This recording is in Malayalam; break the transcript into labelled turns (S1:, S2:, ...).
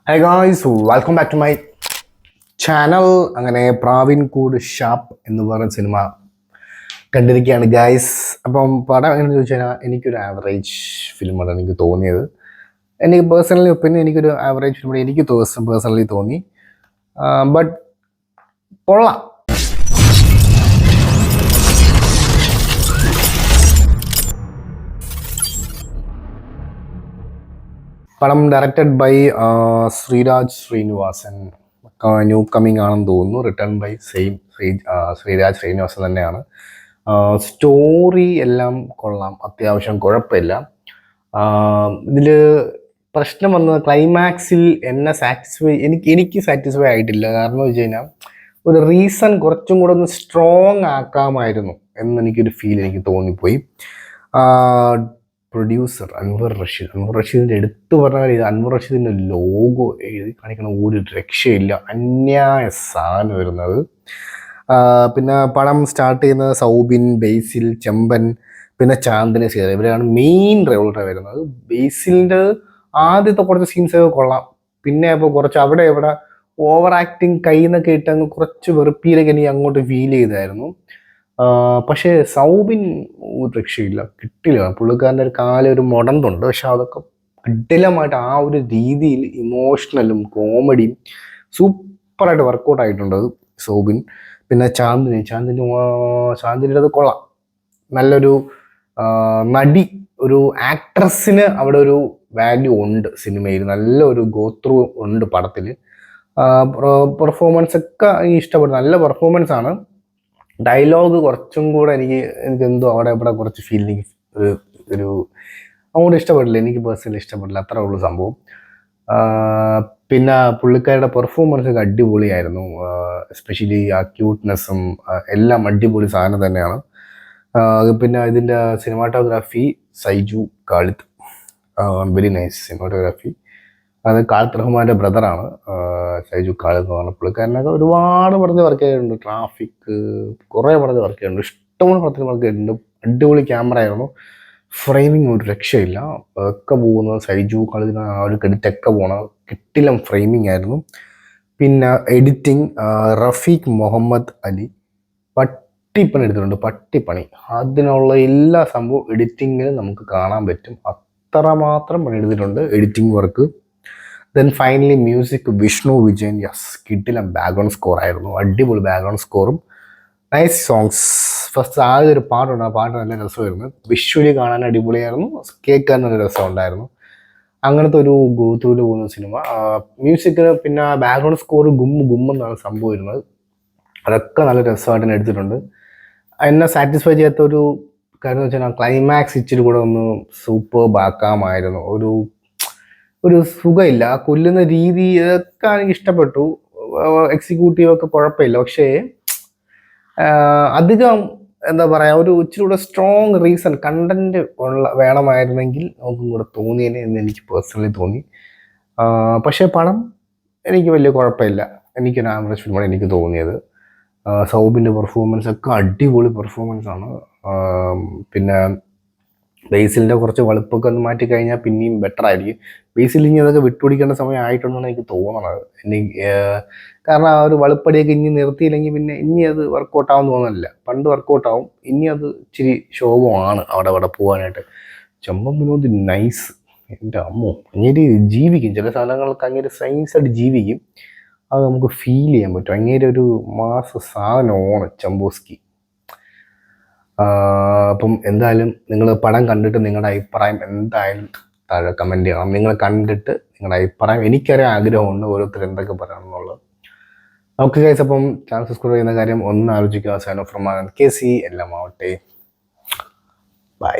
S1: High guys, welcome back to my channel. അങ്ങനെ പ്രാവിൻ കൂട് ഷാപ്പ് എന്ന് പറയുന്ന സിനിമ കണ്ടിരിക്കുകയാണ് ഗായ്സ്. അപ്പം പടം എങ്ങനെയാണെന്ന് ചോദിച്ചാൽ എനിക്കൊരു ആവറേജ് ഫിലിമാണ് എനിക്ക് തോന്നിയത്. എനിക്ക് പേഴ്സണലി ഒപ്പീനിയൻ എനിക്കൊരു ആവറേജ് ഫിലിം എനിക്ക് പേഴ്സണലി തോന്നി. ബട്ട് കൊള്ളാം. പടം directed by Sreeraj Srinivasan. New coming ആണെന്ന് തോന്നുന്നു. റിട്ടേൺ ബൈ ശ്രീരാജ് ശ്രീനിവാസൻ തന്നെയാണ്. സ്റ്റോറി എല്ലാം കൊള്ളാം, അത്യാവശ്യം കുഴപ്പമില്ല. ഇതിൽ പ്രശ്നം വന്നത് ക്ലൈമാക്സിൽ എന്നെ എനിക്ക് സാറ്റിസ്ഫൈ ആയിട്ടില്ല. കാരണം എന്ന് വെച്ച് കഴിഞ്ഞാൽ ഒരു റീസൺ കുറച്ചും കൂടെ ഒന്ന് സ്ട്രോങ് ആക്കാമായിരുന്നു എന്നെനിക്കൊരു ഫീൽ എനിക്ക് തോന്നിപ്പോയി. പ്രൊഡ്യൂസർ അൻവർ റഷീദിൻ്റെ എടുത്തു പറഞ്ഞാൽ ഇത് അൻവർ റഷീദിൻ്റെ ലോഗോ എഴുതി കാണിക്കണ ഒരു രക്ഷയില്ല, അന്യായ സാധനം വരുന്നത്. പിന്നെ പടം സ്റ്റാർട്ട് ചെയ്യുന്നത് സൗബിൻ, ബേസിൽ, ചെമ്പൻ, പിന്നെ ചാന്ദിനി സീത, ഇവരാണ് മെയിൻ റോളാണ് വരുന്നത്. ബേസിലിൻ്റെ ആദ്യത്തെ കുറച്ച് സീൻസൊക്കെ കൊള്ളാം. പിന്നെ അപ്പോൾ കുറച്ച് അവിടെ ഇവിടെ ഓവർ ആക്ടിങ് കയ്യിൽ നിന്നൊക്കെ ഇട്ട് അങ്ങ് കുറച്ച് വെറുപ്പിയിലൊക്കെ എനിക്ക് അങ്ങോട്ട് ഫീൽ ചെയ്തായിരുന്നു. പക്ഷേ സൗബിൻ ഒരു രക്ഷയില്ല, കിട്ടില്ല. പുള്ളിക്കാരൻ്റെ ഒരു കാലൊരു മുടന്തുണ്ട്, പക്ഷെ അതൊക്കെ കിടിലമായിട്ട് ആ ഒരു രീതിയിൽ ഇമോഷണലും കോമഡിയും സൂപ്പറായിട്ട് വർക്കൗട്ട് ആയിട്ടുണ്ട് സൗബിൻ. പിന്നെ ചാന്ദിനി അത് കൊള്ളാം. നല്ലൊരു നടി, ഒരു ആക്ട്രസിന് അവിടെ ഒരു വാല്യൂ ഉണ്ട് സിനിമയിൽ. നല്ലൊരു ഗോത്രൂ ഉണ്ട് പടത്തിൽ. പെർഫോമൻസ് ഒക്കെ ഇഷ്ടപ്പെട്ടു, നല്ല പെർഫോമൻസ് ആണ്. ഡയലോഗ് കുറച്ചും കൂടെ എനിക്കെന്തോ അവിടെ ഇവിടെ കുറച്ച് ഫീലിംഗ് ഒരു അങ്ങോട്ട് ഇഷ്ടപ്പെട്ടില്ല. എനിക്ക് പേഴ്സണലി ഇഷ്ടപ്പെട്ടില്ല, അത്രേ ഉള്ളൂ സംഭവം. പിന്നെ പുള്ളിക്കാരുടെ പെർഫോമൻസ് ഒക്കെ അടിപൊളിയായിരുന്നു. എസ്പെഷ്യലി ആ ക്യൂട്ട്നെസ്സും എല്ലാം അടിപൊളി സാധനം തന്നെയാണ്. പിന്നെ ഇതിൻ്റെ cinematography Shyju Khalid, very nice cinematography. അത് കാളിത്ത് റഹ്മാൻ്റെ ബ്രദറാണ് സൈജു കാളിത്ത് എന്ന് പറഞ്ഞ പുള്ളിക്കാരനൊക്കെ ഒരുപാട് പടത്തിൽ വർക്ക് ചെയ്തിട്ടുണ്ട്. ട്രാഫിക് കുറേ പടത്തിൽ വർക്ക് ചെയ്തിട്ടുണ്ട്, ഇഷ്ടംപോലെ പടത്തിൽ വർക്ക് ചെയ്തിട്ടുണ്ട്. അടിപൊളി ക്യാമറ ആയിരുന്നു, ഫ്രെയിമിങ് ഒരു രക്ഷയില്ല. ഒക്കെ പോകുന്നത് സൈജു കാളിത്തിന് ആ ഒരു ക്രെഡിറ്റൊക്കെ പോകണം, കിട്ടിലം ഫ്രെയിമിങ് ആയിരുന്നു. പിന്നെ എഡിറ്റിംഗ് റഫീഖ് മുഹമ്മദ് അലി പട്ടിപ്പണി എടുത്തിട്ടുണ്ട്, പട്ടിപ്പണി. അതിനുള്ള എല്ലാ സംഭവവും എഡിറ്റിങ്ങിൽ നമുക്ക് കാണാൻ പറ്റും, അത്രമാത്രം പണി എടുത്തിട്ടുണ്ട് editing work. Then finally music Vishnu Vijayan, yes, കിടിലം ബാക്ക്ഗ്രൗണ്ട് സ്കോർ ആയിരുന്നു, അടിപൊളി ബാക്ക്ഗ്രൗണ്ട് സ്കോറും നൈസ് സോങ്സ്. ഫസ്റ്റ് ആദ്യം ഒരു പാട്ടുണ്ട്, ആ പാട്ട് നല്ല രസമായിരുന്നു. വിഷ്വലി കാണാൻ അടിപൊളിയായിരുന്നു, കേൾക്കാൻ നല്ല രസം ഉണ്ടായിരുന്നു. അങ്ങനത്തെ ഒരു ഗോത്രൂല് പോകുന്ന സിനിമ. മ്യൂസിക്കിന് പിന്നെ ബാക്ക്ഗ്രൗണ്ട് സ്കോർ ഗുമ്മെന്നാണ് സംഭവം വരുന്നത്. അതൊക്കെ നല്ല രസമായിട്ട് തന്നെ എടുത്തിട്ടുണ്ട്. എന്നെ സാറ്റിസ്ഫൈ ചെയ്യാത്ത ഒരു കാര്യം എന്ന് വെച്ചാൽ ക്ലൈമാക്സ് ഇച്ചിരി കൂടെ ഒന്ന് സൂപ്പർബ് ആക്കാമായിരുന്നു. ഒരു സുഖമില്ല, ആ കൊല്ലുന്ന രീതി ഇതൊക്കെ എനിക്ക് ഇഷ്ടപ്പെട്ടു. എക്സിക്യൂട്ടീവ് ഒക്കെ കുഴപ്പമില്ല, പക്ഷേ അധികം എന്താ പറയുക, ഒരു ഇച്ചിരി കൂടെ സ്ട്രോങ് റീസൺ കണ്ടന്റ് വേണമായിരുന്നെങ്കിൽ നമുക്കും കൂടെ തോന്നിയേനെ എന്ന് എനിക്ക് പേഴ്സണലി തോന്നി. പക്ഷേ പടം എനിക്ക് വലിയ കുഴപ്പമില്ല, എനിക്കൊരു ആവറേജ് ഫിലിമാണ് എനിക്ക് തോന്നിയത്. സൗബിൻ്റെ പെർഫോമൻസ് ഒക്കെ അടിപൊളി പെർഫോമൻസ് ആണ്. പിന്നെ ബേസിലിൻ്റെ കുറച്ച് വളുപ്പൊക്കെ ഒന്ന് മാറ്റി കഴിഞ്ഞാൽ പിന്നെയും ബെറ്റർ ആയിരിക്കും. ബേസിൽ ഇനി അതൊക്കെ വിട്ടുപിടിക്കേണ്ട സമയം ആയിട്ടുണ്ടെന്നാണ് എനിക്ക് തോന്നണത്. കാരണം ആ ഒരു വളുപ്പടിയൊക്കെ ഇനി നിർത്തിയില്ലെങ്കിൽ പിന്നെ ഇനി അത് വർക്കൗട്ടാവും തോന്നുന്നില്ല. പണ്ട് വർക്കൗട്ടാവും, ഇനി അത് ഇച്ചിരി ശോഭമാണ് അവിടെ പോകാനായിട്ട്. ചെമ്പൻ വിനോദ് നൈസ്, എൻ്റെ അമ്മോ, അങ്ങേര് ജീവിക്കും, ചില സ്ഥലങ്ങൾക്ക് അങ്ങേര് സയൻസായിട്ട് ജീവിക്കും. അത് നമുക്ക് ഫീൽ ചെയ്യാൻ പറ്റും. അങ്ങേര് ഒരു മാസ സാധനമാണ് ചെമ്പോസ്കി. അപ്പം എന്തായാലും നിങ്ങൾ പടം കണ്ടിട്ട് നിങ്ങളുടെ അഭിപ്രായം എന്തായാലും താഴെ കമൻറ്റ് ചെയ്യണം. നിങ്ങൾ കണ്ടിട്ട് നിങ്ങളുടെ അഭിപ്രായം, എനിക്കറിയാൻ ആഗ്രഹമുണ്ട് ഓരോരുത്തർ എന്തൊക്കെ പറയണം എന്നുള്ളത്. ഓക്കെ ഗൈസ്, അപ്പം ചാനൽ സബ്സ്ക്രൈബ് ചെയ്യുന്ന കാര്യം ഒന്ന് ആലോചിക്കുക. സൈൻ ഓഫ് ഫ്രം KC, എല്ലാം ആവട്ടെ, ബൈ.